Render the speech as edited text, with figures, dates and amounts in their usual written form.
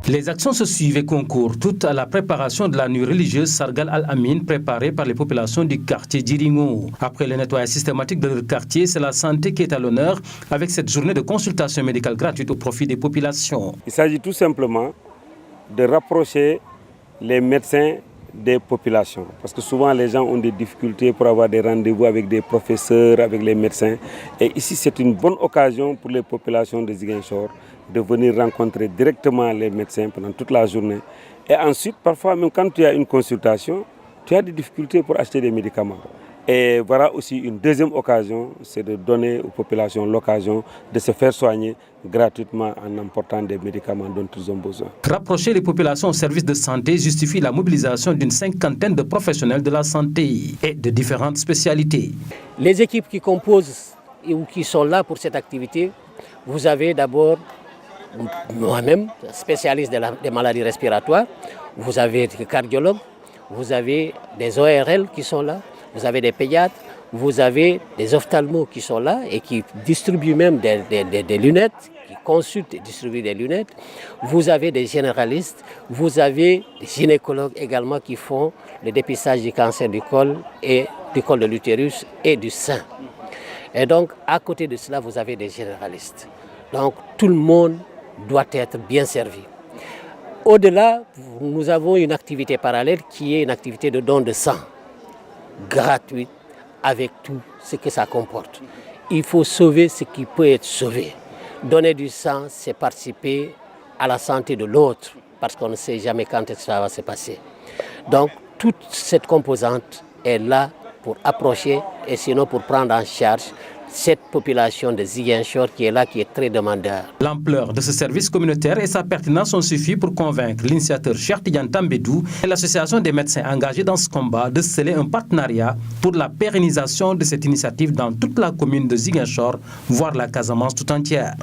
Les actions se suivent et concourent toutes à la préparation de la nuit religieuse Sargal Al-Amin préparée par les populations du quartier d'Iringo. Après le nettoyage systématique de leur quartier, c'est la santé qui est à l'honneur avec cette journée de consultation médicale gratuite au profit des populations. Il s'agit tout simplement de rapprocher les médecins des populations. Parce que souvent les gens ont des difficultés pour avoir des rendez-vous avec des professeurs, avec les médecins. Et ici c'est une bonne occasion pour les populations de Ziguinchor de venir rencontrer directement les médecins pendant toute la journée. Et ensuite, parfois même quand tu as une consultation, tu as des difficultés pour acheter des médicaments. Et voilà aussi une deuxième occasion, c'est de donner aux populations l'occasion de se faire soigner gratuitement en emportant des médicaments dont ils ont besoin. Rapprocher les populations au service de santé justifie la mobilisation d'une 50aine de professionnels de la santé et de différentes spécialités. Les équipes qui composent ou qui sont là pour cette activité, vous avez d'abord moi-même, spécialiste des maladies respiratoires, vous avez des cardiologues, vous avez des ORL qui sont là, vous avez des pédiatres, vous avez des ophtalmos qui sont là et qui distribuent même des lunettes, qui consultent et distribuent des lunettes. Vous avez des généralistes, vous avez des gynécologues également qui font le dépistage du cancer du col de l'utérus et du sein. Et donc, à côté de cela, vous avez des généralistes. Donc, tout le monde doit être bien servi. Au-delà, nous avons une activité parallèle qui est une activité de don de sang, gratuite, avec tout ce que ça comporte. Il faut sauver ce qui peut être sauvé. Donner du sang, c'est participer à la santé de l'autre, parce qu'on ne sait jamais quand ça va se passer. Donc, toute cette composante est là pour approcher et sinon pour prendre en charge cette population de Ziguinchor qui est là, qui est très demandeur. L'ampleur de ce service communautaire et sa pertinence ont suffi pour convaincre l'initiateur Cheikh Tidiane Tambédou et l'association des médecins engagés dans ce combat de sceller un partenariat pour la pérennisation de cette initiative dans toute la commune de Ziguinchor, voire la Casamance tout entière.